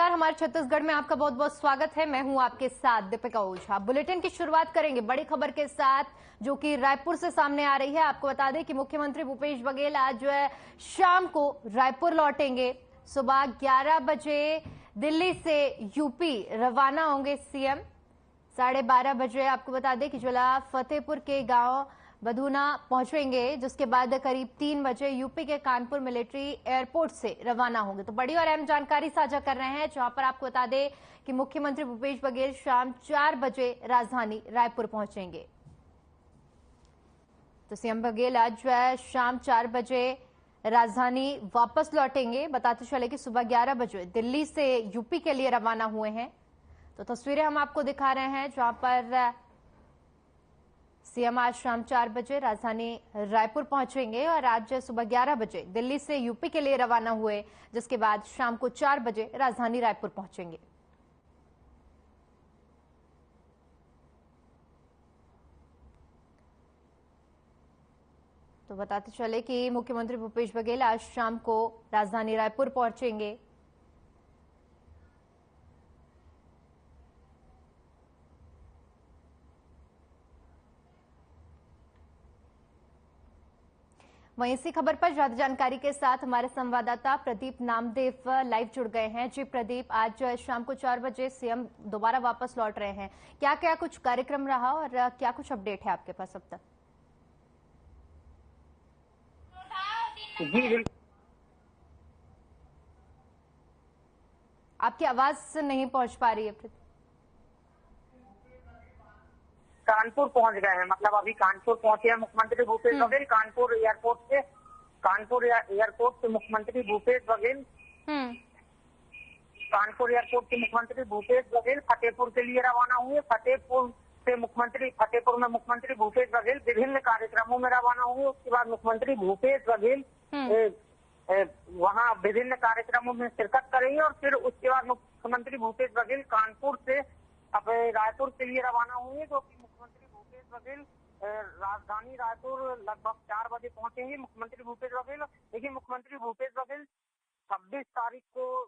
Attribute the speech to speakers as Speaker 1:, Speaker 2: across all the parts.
Speaker 1: नमस्कार, हमारे छत्तीसगढ़ में आपका बहुत बहुत स्वागत है। मैं हूं आपके साथ दीपिका ओझा। बुलेटिन की शुरुआत करेंगे बड़ी खबर के साथ जो कि रायपुर से सामने आ रही है। आपको बता दें कि मुख्यमंत्री भूपेश बघेल आज जो है शाम को रायपुर लौटेंगे। सुबह 11 बजे दिल्ली से यूपी रवाना होंगे सीएम। 12:30 बजे आपको बता दें कि जिला फतेहपुर के गांव बधूना पहुंचेंगे, जिसके बाद करीब 3 बजे यूपी के कानपुर मिलिट्री एयरपोर्ट से रवाना होंगे। तो बड़ी और अहम जानकारी साझा कर रहे हैं, जहां पर आपको बता दें कि मुख्यमंत्री भूपेश बघेल शाम 4 बजे राजधानी रायपुर पहुंचेंगे। तो सीएम बघेल आज जो है शाम 4 बजे राजधानी वापस लौटेंगे। बताते चले कि सुबह 11 बजे दिल्ली से यूपी के लिए रवाना हुए हैं। तो तस्वीरें हम आपको दिखा रहे हैं, जहां पर सीएम आज शाम 4 बजे राजधानी रायपुर पहुंचेंगे और आज सुबह 11 बजे दिल्ली से यूपी के लिए रवाना हुए, जिसके बाद शाम को 4 बजे राजधानी रायपुर पहुंचेंगे। तो बताते चले कि मुख्यमंत्री भूपेश बघेल आज शाम को राजधानी रायपुर पहुंचेंगे। वहीं इसी खबर पर ज्यादा जानकारी के साथ हमारे संवाददाता प्रदीप नामदेव लाइव जुड़ गए हैं। जी प्रदीप, आज शाम को 4 बजे सीएम दोबारा वापस लौट रहे हैं, क्या क्या कुछ कार्यक्रम रहा और क्या कुछ अपडेट है आपके पास अब तक?
Speaker 2: जी
Speaker 1: आपकी आवाज नहीं पहुंच पा रही है प्रदीप।
Speaker 2: कानपुर पहुंच गए हैं, मतलब अभी कानपुर पहुंचे हैं मुख्यमंत्री भूपेश बघेल। कानपुर एयरपोर्ट से मुख्यमंत्री भूपेश बघेल कानपुर एयरपोर्ट से मुख्यमंत्री भूपेश बघेल फतेहपुर के लिए रवाना हुए। फतेहपुर में मुख्यमंत्री भूपेश बघेल विभिन्न कार्यक्रमों में रवाना हुए। उसके बाद मुख्यमंत्री भूपेश बघेल वहां विभिन्न कार्यक्रमों में शिरकत करेंगे और फिर उसके बाद मुख्यमंत्री भूपेश बघेल कानपुर से अब रायपुर के लिए रवाना हुए, जो कि मुख्यमंत्री भूपेश बघेल राजधानी रायपुर लगभग 4 बजे पहुंचेंगे। मुख्यमंत्री भूपेश बघेल, देखिए मुख्यमंत्री भूपेश बघेल 26 तारीख को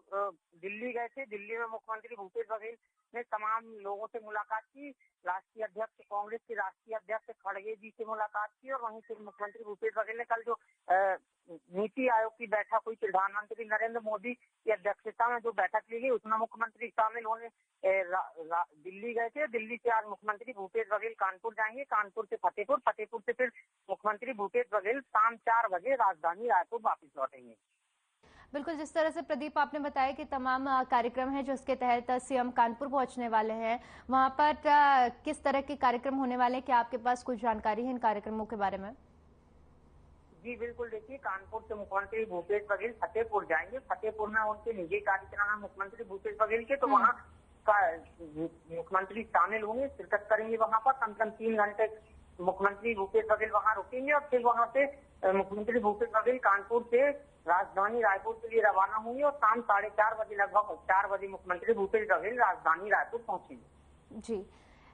Speaker 2: दिल्ली गए थे। दिल्ली में मुख्यमंत्री भूपेश बघेल ने तमाम लोगों से मुलाकात की। राष्ट्रीय अध्यक्ष, कांग्रेस के राष्ट्रीय अध्यक्ष खड़गे जी से मुलाकात की और वहीं फिर मुख्यमंत्री भूपेश बघेल ने कल जो नीति आयोग की बैठक हुई, प्रधानमंत्री नरेंद्र मोदी की अध्यक्षता में जो बैठक ली गई, उसमें मुख्यमंत्री शामिल होने दिल्ली गए थे। दिल्ली से आज मुख्यमंत्री भूपेश बघेल कानपुर जाएंगे, कानपुर से फतेहपुर से फिर मुख्यमंत्री भूपेश बघेल शाम 4 बजे राजधानी रायपुर वापस लौटेंगे।
Speaker 1: बिल्कुल, जिस तरह से प्रदीप आपने बताया कि तमाम कार्यक्रम हैं जिसके तहत सीएम कानपुर पहुंचने वाले हैं, वहां पर किस तरह के कार्यक्रम होने वाले हैं, क्या आपके पास कुछ जानकारी है इन कार्यक्रमों के बारे में?
Speaker 2: जी बिल्कुल, देखिए कानपुर से मुख्यमंत्री भूपेश बघेल फतेहपुर जाएंगे। फतेहपुर में उनके निजी कार्यक्रम है मुख्यमंत्री भूपेश बघेल के, तो वहाँ का मुख्यमंत्री शामिल होंगे, शिरकत करेंगे। वहाँ पर कम से कम 3 घंटे मुख्यमंत्री भूपेश बघेल वहाँ रुकेंगे और फिर वहाँ से मुख्यमंत्री भूपेश बघेल कानपुर से राजधानी रायपुर के लिए रवाना होंगे और शाम 4:30 बजे लगभग 4 बजे मुख्यमंत्री भूपेश बघेल राजधानी रायपुर पहुंचेंगे।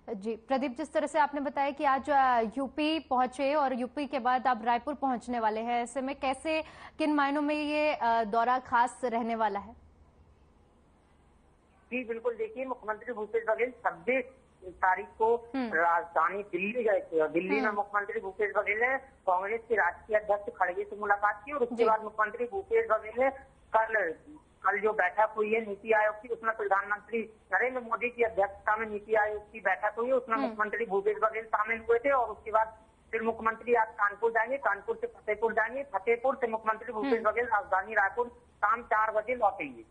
Speaker 1: जी प्रदीप, जिस तरह से आपने बताया कि आज यूपी पहुंचे और यूपी के बाद आप रायपुर पहुंचने वाले हैं, ऐसे में कैसे, किन मायनों में ये दौरा खास रहने वाला है?
Speaker 2: जी बिल्कुल, देखिए मुख्यमंत्री भूपेश बघेल 26 तारीख को राजधानी दिल्ली गए थे और दिल्ली में मुख्यमंत्री भूपेश बघेल ने कांग्रेस के राष्ट्रीय अध्यक्ष खड़गे से मुलाकात की और उसके बाद मुख्यमंत्री भूपेश बघेल ने कल जो बैठक हुई है नीति आयोग की, उसमें प्रधानमंत्री नरेंद्र मोदी की अध्यक्षता में नीति आयोग की बैठक हुई है, उसमें मुख्यमंत्री भूपेश बघेल शामिल हुए थे और उसके बाद फिर मुख्यमंत्री आज कानपुर जाएंगे, कानपुर से फतेहपुर जाएंगे, फतेहपुर से मुख्यमंत्री भूपेश बघेल राजधानी रायपुर शाम 4 बजे लौटेंगे।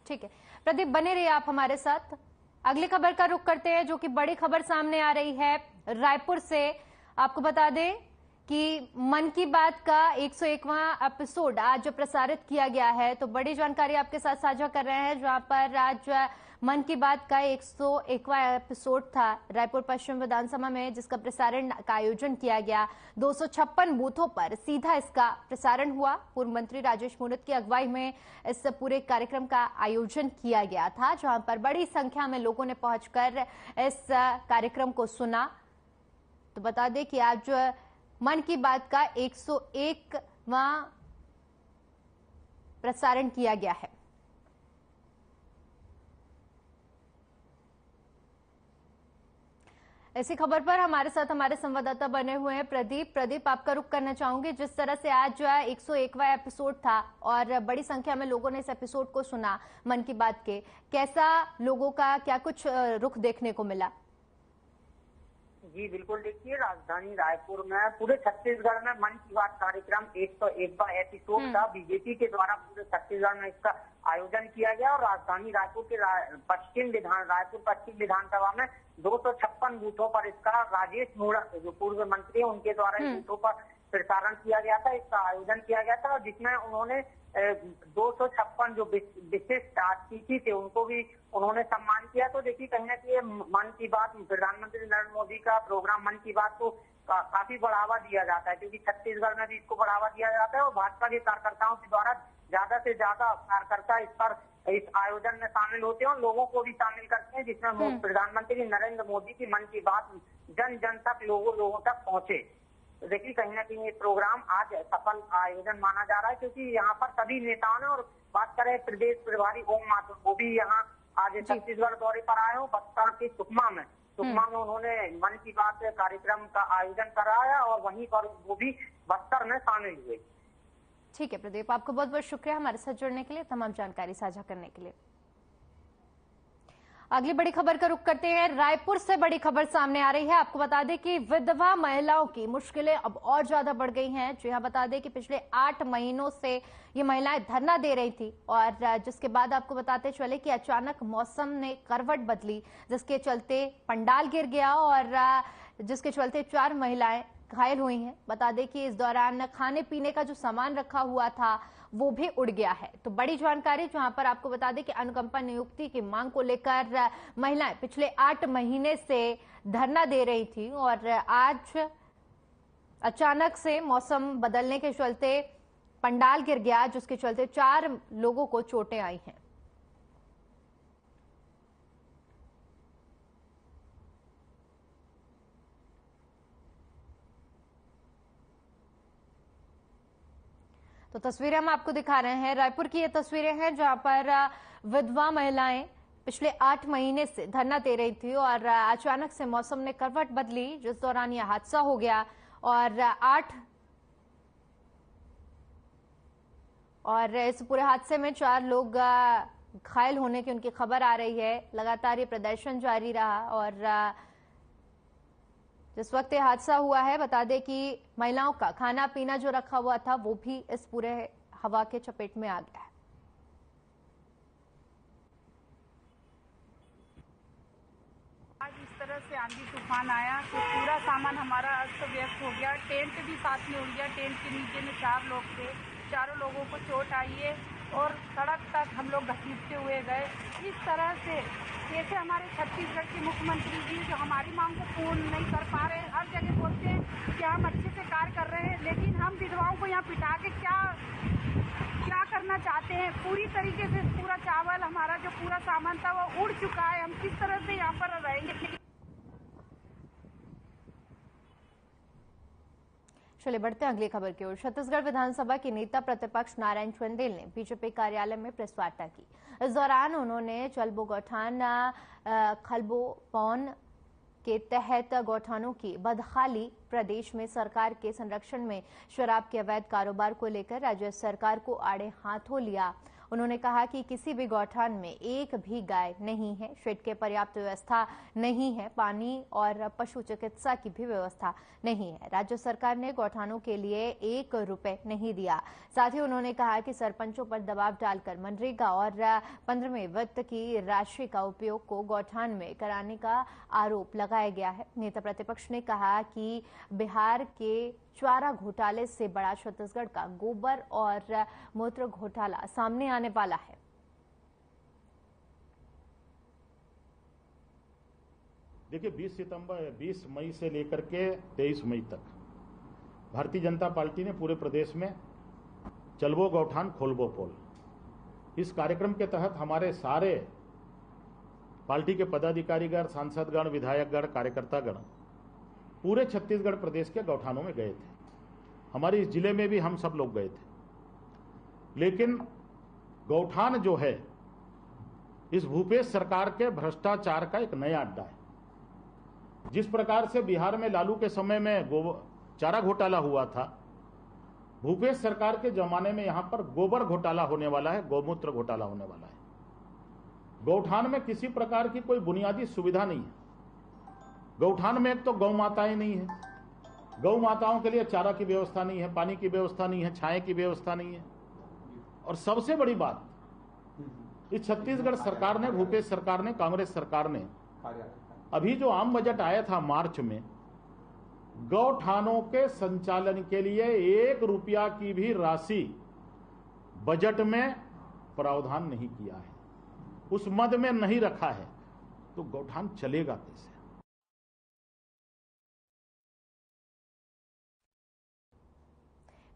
Speaker 1: ठीक है प्रदीप, बने रहिए आप हमारे साथ। अगली खबर का रुख करते हैं, जो कि बड़ी खबर सामने आ रही है रायपुर से। आपको बता दें कि मन की बात का 101वां एपिसोड आज प्रसारित किया गया है। तो बड़ी जानकारी आपके साथ साझा कर रहे हैं, जहां पर आज मन की बात का 101वां एपिसोड था रायपुर पश्चिम विधानसभा में, जिसका प्रसारण का आयोजन किया गया। 256 बूथों पर सीधा इसका प्रसारण हुआ। पूर्व मंत्री राजेश मूणत की अगुवाई में इस पूरे कार्यक्रम का आयोजन किया गया था, जहां पर बड़ी संख्या में लोगों ने पहुंचकर इस कार्यक्रम को सुना। तो बता दें कि आज मन की बात का 101वां प्रसारण किया गया है। ऐसी खबर पर हमारे साथ हमारे संवाददाता बने हुए हैं प्रदीप, आपका रुख करना चाहूंगी। जिस तरह से आज जो है 101वां एपिसोड था और बड़ी संख्या में लोगों ने इस एपिसोड को सुना मन की बात के, कैसा लोगों का क्या कुछ रुख देखने को मिला?
Speaker 2: जी बिल्कुल, देखिए राजधानी रायपुर में पूरे छत्तीसगढ़ में मन की बात कार्यक्रम 101वां एपिसोड था। बीजेपी के द्वारा पूरे छत्तीसगढ़ में इसका आयोजन किया गया और राजधानी रायपुर के रायपुर पश्चिम विधानसभा में 256 बूथों पर इसका राजेश मूणत जो पूर्व मंत्री है उनके द्वारा बूथों पर प्रसारण किया गया था, इसका आयोजन किया गया था, जिसमें उन्होंने 256 जो विशिष्ट अतिथि थे उनको भी उन्होंने सम्मान किया। तो देखिए कहीं ना कहीं मन की बात, प्रधानमंत्री नरेंद्र मोदी का प्रोग्राम मन की बात को काफी बढ़ावा दिया जाता है, क्योंकि छत्तीसगढ़ में भी इसको बढ़ावा दिया जाता है और भाजपा के कार्यकर्ताओं के द्वारा ज्यादा से ज्यादा कार्यकर्ता इस आयोजन में शामिल होते हैं और लोगों को भी शामिल करते हैं, जिसमें प्रधानमंत्री नरेंद्र मोदी की मन की बात जन जन तक लोगों तक पहुंचे। तो देखिए कहीं ना कहीं ये प्रोग्राम आज सफल आयोजन माना जा रहा है, क्योंकि यहाँ पर सभी नेताओं ने, और बात करें प्रदेश प्रभारी ओम माथुर, वो भी यहाँ आज छत्तीसगढ़ दौरे पर आए हो। बस्तर के सुकमा में उन्होंने मन की बात कार्यक्रम का आयोजन कराया और वहीं पर वो भी बस्तर में शामिल हुए।
Speaker 1: ठीक है प्रदीप, आपको बहुत बहुत शुक्रिया हमारे साथ जुड़ने के लिए, तमाम जानकारी साझा करने के लिए। अगली बड़ी खबर का रुख करते हैं। रायपुर से बड़ी खबर सामने आ रही है। आपको बता दें कि विधवा महिलाओं की मुश्किलें अब और ज्यादा बढ़ गई हैं। जी हां, बता दें कि पिछले 8 महीनों से ये महिलाएं धरना दे रही थी और जिसके बाद आपको बताते चले कि अचानक मौसम ने करवट बदली, जिसके चलते पंडाल गिर गया और जिसके चलते 4 महिलाएं घायल हुई हैं। बता दें कि इस दौरान खाने पीने का जो सामान रखा हुआ था वो भी उड़ गया है। तो बड़ी जानकारी जहां पर आपको बता दें कि अनुकंपा नियुक्ति की मांग को लेकर महिलाएं पिछले 8 महीने से धरना दे रही थी और आज अचानक से मौसम बदलने के चलते पंडाल गिर गया, जिसके चलते 4 लोगों को चोटें आई हैं। तो तस्वीरें हम आपको दिखा रहे हैं। रायपुर की ये तस्वीरें हैं जहां पर विधवा महिलाएं पिछले 8 महीने से धरना दे रही थी और अचानक से मौसम ने करवट बदली, जिस दौरान यह हादसा हो गया और इस पूरे हादसे में 4 लोग घायल होने की उनकी खबर आ रही है। लगातार ये प्रदर्शन जारी रहा और जिस वक्त ये हादसा हुआ है, बता दें कि महिलाओं का खाना पीना जो रखा हुआ था वो भी इस पूरे हवा के चपेट में आ गया है।
Speaker 3: आज इस तरह से आंधी तूफान आया तो पूरा सामान हमारा अस्त व्यस्त हो गया। टेंट भी साथ में उड़ गया। टेंट के नीचे में 4 लोग थे, चारों लोगों को चोट आई है और सड़क तक हम लोग घसीटते हुए गए। इस तरह से जैसे हमारे छत्तीसगढ़ के मुख्यमंत्री जी जो हमारी मांग को पूर्ण नहीं कर पा रहे, हर जगह बोलते हैं कि हम अच्छे से कार्य कर रहे हैं, लेकिन हम विधवाओं को यहाँ पिटा के क्या करना चाहते हैं। पूरी तरीके से पूरा चावल, हमारा जो पूरा सामान था वो उड़ चुका है। हम किस तरह से यहाँ पर रहेंगे।
Speaker 1: चलिए बढ़ते हैं अगली खबर की ओर। छत्तीसगढ़ विधानसभा के नेता प्रतिपक्ष नारायण चंदेल ने बीजेपी कार्यालय में प्रेस वार्ता की। इस दौरान उन्होंने चलबो गौठान खलबो पौन के तहत गौठानों की बदहाली, प्रदेश में सरकार के संरक्षण में शराब के अवैध कारोबार को लेकर राज्य सरकार को आड़े हाथों लिया। उन्होंने कहा कि किसी भी गौठान में एक भी गाय नहीं है, शेड के पर्याप्त व्यवस्था नहीं है, पानी और पशु चिकित्सा की भी व्यवस्था नहीं है। राज्य सरकार ने गौठानों के लिए 1 रुपए नहीं दिया। साथ ही उन्होंने कहा कि सरपंचों पर दबाव डालकर मनरेगा और 15वें वित्त की राशि का उपयोग को गौठान में कराने का आरोप लगाया गया है। नेता प्रतिपक्ष ने कहा कि बिहार के चारा घोटाले से बड़ा छत्तीसगढ़ का गोबर और मूत्र घोटाला सामने आने वाला है।
Speaker 4: देखिए 20 मई से लेकर के 23 मई तक भारतीय जनता पार्टी ने पूरे प्रदेश में चलबो गौठान खोलबो पोल, इस कार्यक्रम के तहत हमारे सारे पार्टी के पदाधिकारीगण, सांसदगण, विधायकगण, कार्यकर्तागण पूरे छत्तीसगढ़ प्रदेश के गौठानों में गए थे। हमारे इस जिले में भी हम सब लोग गए थे। लेकिन गौठान जो है इस भूपेश सरकार के भ्रष्टाचार का एक नया अड्डा है। जिस प्रकार से बिहार में लालू के समय में चारा घोटाला हुआ था, भूपेश सरकार के जमाने में यहां पर गोबर घोटाला होने वाला है, गौमूत्र घोटाला होने वाला है। गौठान में किसी प्रकार की कोई बुनियादी सुविधा नहीं है। गौठान में एक तो गौ माताएं नहीं है, गौ माताओं के लिए चारा की व्यवस्था नहीं है, पानी की व्यवस्था नहीं है, छाए की व्यवस्था नहीं है। और सबसे बड़ी बात, इस छत्तीसगढ़ सरकार ने, भूपेश सरकार ने, कांग्रेस सरकार ने अभी जो आम बजट आया था मार्च में, गौठानों के संचालन के लिए 1 रुपया की भी राशि बजट में प्रावधान नहीं किया है, उस मद में नहीं रखा है, तो गौठान चलेगा कैसे?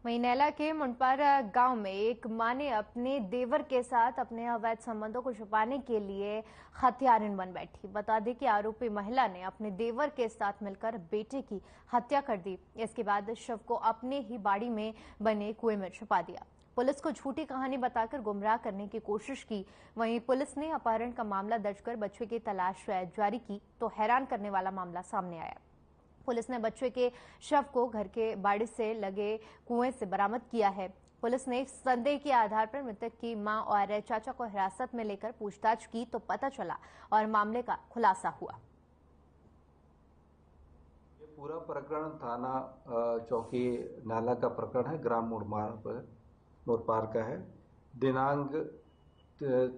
Speaker 1: वहीं नैला के मुंडपारा गांव में एक मां ने अपने देवर के साथ अपने अवैध संबंधों को छुपाने के लिए हत्यारिन बन बैठी। बता दें कि आरोपी महिला ने अपने देवर के साथ मिलकर बेटे की हत्या कर दी। इसके बाद शव को अपने ही बाड़ी में बने कुएं में छुपा दिया। पुलिस को झूठी कहानी बताकर गुमराह करने की कोशिश की। वहीं पुलिस ने अपहरण का मामला दर्ज कर बच्चे की तलाश जारी की तो हैरान करने वाला मामला सामने आया। पुलिस ने बच्चे के शव को घर के बाड़ी से लगे कुएं से बरामद किया है। पुलिस ने संदेह के आधार पर मृतक की मां और चाचा को हिरासत में लेकर पूछताछ की तो पता चला और मामले का खुलासा हुआ।
Speaker 5: ये पूरा प्रकरण थाना चौकी नाला का प्रकरण है, ग्राम मुड़पार का है। दिनांक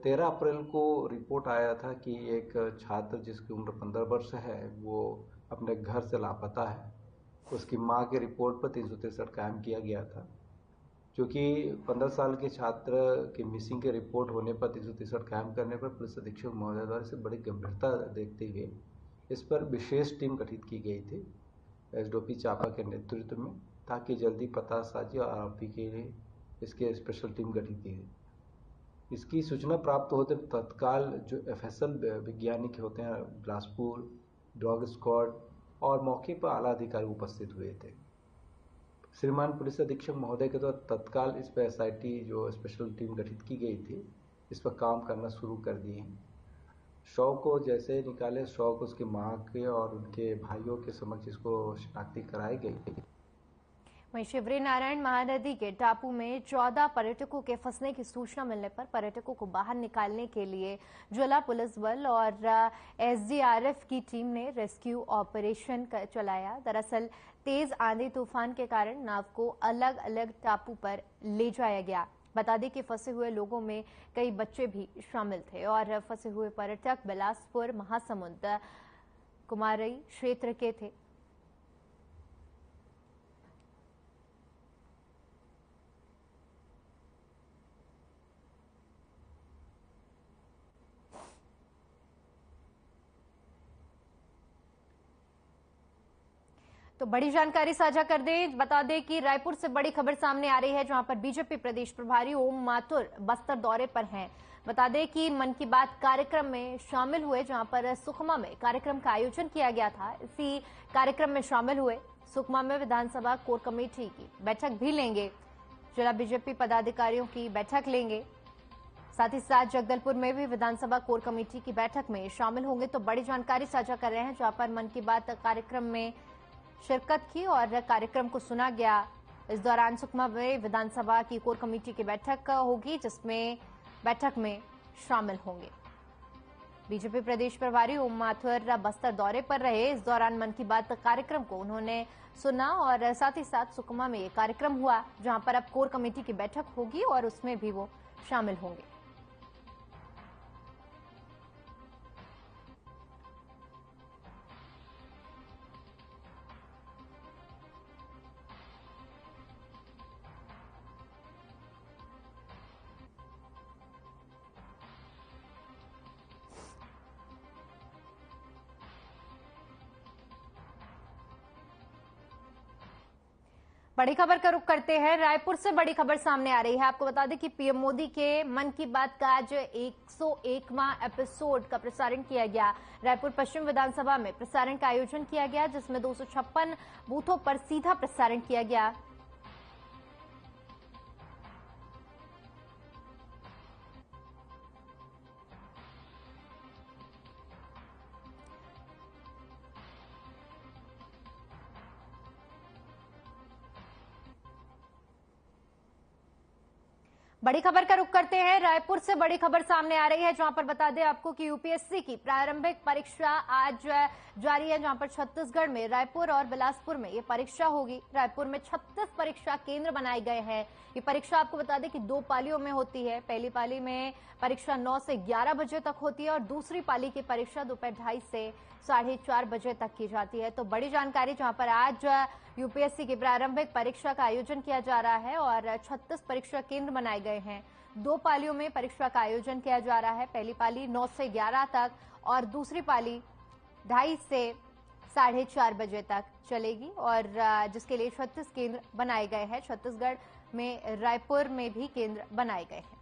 Speaker 5: 13 अप्रैल को रिपोर्ट आया था कि एक छात्र जिसकी उम्र 15 वर्ष है वो अपने घर से लापता है। उसकी मां के रिपोर्ट पर 363 कायम किया गया था। क्योंकि 15 साल के छात्र की मिसिंग के रिपोर्ट होने पर 363 कायम करने पर पुलिस अधीक्षक महोदय द्वारा इसे बड़ी गंभीरता देखते हुए इस पर विशेष टीम गठित की गई थी एसडीओपी चापा के नेतृत्व में, ताकि जल्दी पतासाजी और आरोपी के लिए इसके स्पेशल टीम गठित की गई। इसकी सूचना प्राप्त होते तत्काल जो एफएसएल वैज्ञानिक होते हैं बिलासपुर, डॉग स्क्वाड और मौके पर आला अधिकारी उपस्थित हुए थे। श्रीमान पुलिस अधीक्षक महोदय के द्वारा तत्काल इस पर एसआईटी जो स्पेशल टीम गठित की गई थी इस पर काम करना शुरू कर दिए। शव को जैसे निकाले, शव को उसकी मां के और उनके भाइयों के समक्ष इसको शिनाख्ती कराई गई।
Speaker 1: वहीं शिवरी नारायण महानदी के टापू में 14 पर्यटकों के फंसने की सूचना मिलने पर पर्यटकों को बाहर निकालने के लिए जिला पुलिस बल और एसडीआरएफ की टीम ने रेस्क्यू ऑपरेशन चलाया। दरअसल तेज आंधी तूफान के कारण नाव को अलग अलग टापू पर ले जाया गया। बता दें कि फंसे हुए लोगों में कई बच्चे भी शामिल थे और फंसे हुए पर्यटक बिलासपुर, महासमुंद, कुमारई क्षेत्र के थे। तो बड़ी जानकारी साझा कर दें, बता दें कि रायपुर से बड़ी खबर सामने आ रही है, जहां पर बीजेपी प्रदेश प्रभारी ओम माथुर बस्तर दौरे पर हैं। बता दें कि मन की बात कार्यक्रम में शामिल हुए, जहां पर सुकमा में कार्यक्रम का आयोजन किया गया था। इसी कार्यक्रम में शामिल हुए सुकमा में विधानसभा कोर कमेटी की बैठक भी लेंगे, जिला बीजेपी पदाधिकारियों की बैठक लेंगे। साथ ही साथ जगदलपुर में भी विधानसभा कोर कमेटी की बैठक में शामिल होंगे। तो बड़ी जानकारी साझा कर रहे हैं, जहां पर मन की बात कार्यक्रम में शिरकत की और कार्यक्रम को सुना गया। इस दौरान सुकमा में विधानसभा की कोर कमेटी की बैठक होगी, जिसमें बैठक में शामिल होंगे। बीजेपी प्रदेश प्रभारी ओम माथुर बस्तर दौरे पर रहे। इस दौरान मन की बात कार्यक्रम को उन्होंने सुना और साथ ही साथ सुकमा में ये कार्यक्रम हुआ, जहां पर अब कोर कमेटी की बैठक होगी और उसमें भी वो शामिल होंगे। बड़ी खबर का रुख करते हैं। रायपुर से बड़ी खबर सामने आ रही है। आपको बता दें कि पीएम मोदी के मन की बात का आज 101वां एपिसोड का प्रसारण किया गया। रायपुर पश्चिम विधानसभा में प्रसारण का आयोजन किया गया, जिसमें 256 बूथों पर सीधा प्रसारण किया गया। बड़ी खबर का रुख करते हैं। रायपुर से बड़ी खबर सामने आ रही है, जहां पर बता दें आपको कि यूपीएससी की प्रारंभिक परीक्षा आज जारी है, जहां पर छत्तीसगढ़ में रायपुर और बिलासपुर में ये परीक्षा होगी। रायपुर में 36 परीक्षा केंद्र बनाए गए हैं। ये परीक्षा आपको बता दें कि 2 पालियों में होती है। पहली पाली में परीक्षा 9 से 11 बजे तक होती है और दूसरी पाली की परीक्षा दोपहर 2:30 से 4:30 बजे तक की जाती है। तो बड़ी जानकारी, जहां पर आज यूपीएससी की प्रारंभिक परीक्षा का आयोजन किया जा रहा है और 36 परीक्षा केंद्र बनाए गए हैं। 2 पालियों में परीक्षा का आयोजन किया जा रहा है। पहली पाली 9 से 11 तक और दूसरी पाली 2:30 से 4:30 बजे तक चलेगी और जिसके लिए 36 केंद्र बनाए गए हैं। छत्तीसगढ़ में रायपुर में भी केंद्र बनाए गए हैं।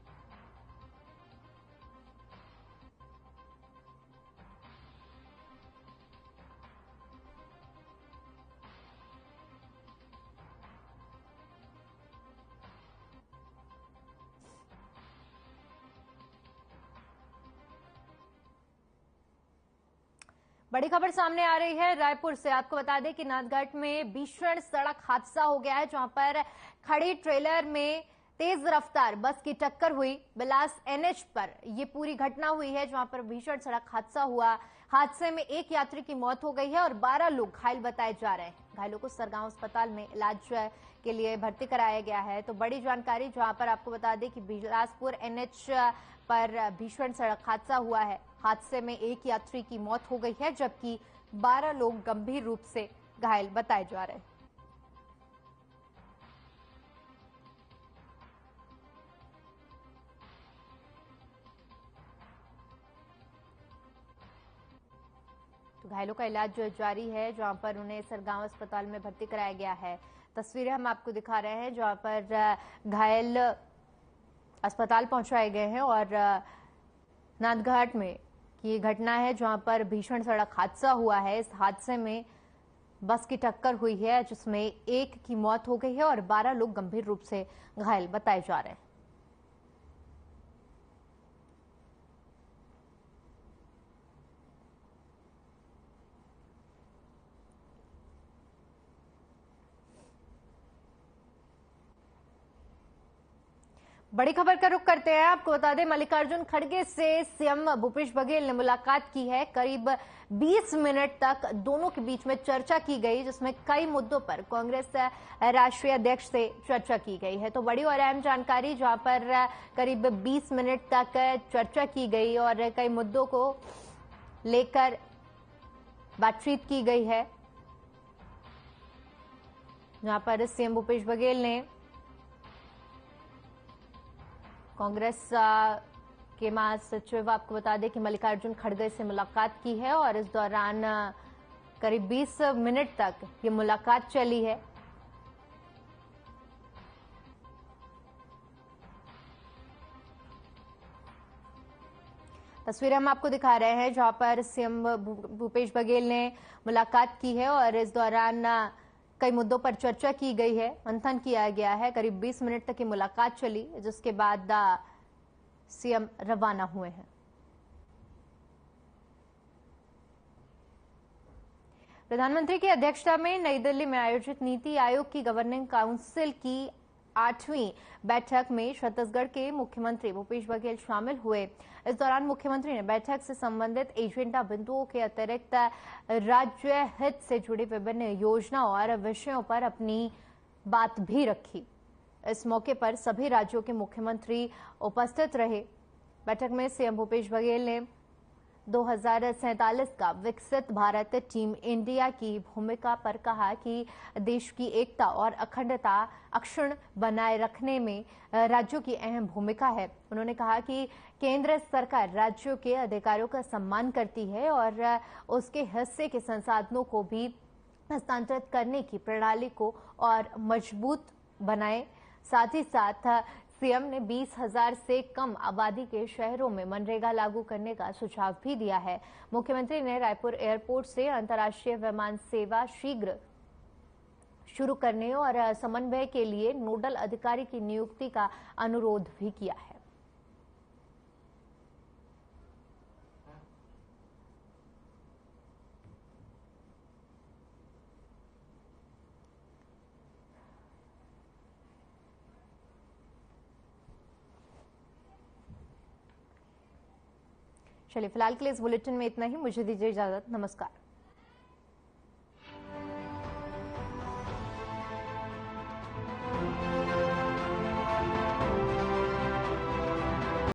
Speaker 1: बड़ी खबर सामने आ रही है रायपुर से। आपको बता दें कि नाथघाट में भीषण सड़क हादसा हो गया है, जहां पर खड़ी ट्रेलर में तेज रफ्तार बस की टक्कर हुई। बिलास एनएच पर यह पूरी घटना हुई है, जहां पर भीषण सड़क हादसा हुआ। हादसे में एक यात्री की मौत हो गई है और 12 लोग घायल बताए जा रहे हैं। घायलों को सरगांव अस्पताल में इलाज के लिए भर्ती कराया गया है। तो बड़ी जानकारी, जहां पर आपको बता दें कि बिलासपुर एनएच पर भीषण सड़क हादसा हुआ है। हादसे में एक यात्री की मौत हो गई है, जबकि 12 लोग गंभीर रूप से घायल बताए जा रहे हैं। तो घायलों का इलाज जारी है, जहां पर उन्हें सरगांव अस्पताल में भर्ती कराया गया है। तस्वीरें हम आपको दिखा रहे हैं, जहां पर घायल अस्पताल पहुंचाए गए हैं और नाथघाट में ये घटना है, जहां पर भीषण सड़क हादसा हुआ है। इस हादसे में बस की टक्कर हुई है, जिसमें एक की मौत हो गई है और 12 लोग गंभीर रूप से घायल बताए जा रहे हैं। बड़ी खबर का रुख करते हैं। आपको बता दें, मल्लिकार्जुन खड़गे से सीएम भूपेश बघेल ने मुलाकात की है। करीब 20 मिनट तक दोनों के बीच में चर्चा की गई, जिसमें कई मुद्दों पर कांग्रेस राष्ट्रीय अध्यक्ष से चर्चा की गई है। तो बड़ी और अहम जानकारी, जहां पर करीब 20 मिनट तक चर्चा की गई और कई मुद्दों को लेकर बातचीत की गई है, जहां पर सीएम भूपेश बघेल ने कांग्रेस के महासचिव, आपको बता दें कि मल्लिकार्जुन खड़गे से मुलाकात की है और इस दौरान करीब 20 मिनट तक ये मुलाकात चली है। तस्वीरें हम आपको दिखा रहे हैं, जहां पर सीएम भूपेश बघेल ने मुलाकात की है और इस दौरान कई मुद्दों पर चर्चा की गई है, मंथन किया गया है। करीब 20 मिनट तक की मुलाकात चली, जिसके बाद सीएम रवाना हुए हैं। प्रधानमंत्री की अध्यक्षता में नई दिल्ली में आयोजित नीति आयोग की गवर्निंग काउंसिल की 8वीं बैठक में छत्तीसगढ़ के मुख्यमंत्री भूपेश बघेल शामिल हुए। इस दौरान मुख्यमंत्री ने बैठक से संबंधित एजेंडा बिंदुओं के अतिरिक्त राज्य हित से जुड़ी विभिन्न योजनाओं और विषयों पर अपनी बात भी रखी। इस मौके पर सभी राज्यों के मुख्यमंत्री उपस्थित रहे। बैठक में सीएम भूपेश बघेल ने 2047 का विकसित भारत टीम इंडिया की भूमिका पर कहा कि देश की एकता और अखंडता अक्षुण्ण बनाए रखने में राज्यों की अहम भूमिका है। उन्होंने कहा कि केंद्र सरकार राज्यों के अधिकारों का सम्मान करती है और उसके हिस्से के संसाधनों को भी हस्तांतरित करने की प्रणाली को और मजबूत बनाए। साथ ही साथ सीएम ने 20,000 से कम आबादी के शहरों में मनरेगा लागू करने का सुझाव भी दिया है। मुख्यमंत्री ने रायपुर एयरपोर्ट से अंतर्राष्ट्रीय विमान सेवा शीघ्र शुरू करने और समन्वय के लिए नोडल अधिकारी की नियुक्ति का अनुरोध भी किया है। चलिए फिलहाल के लिए इस बुलेटिन में इतना ही। मुझे दीजिए इजाजत। नमस्कार।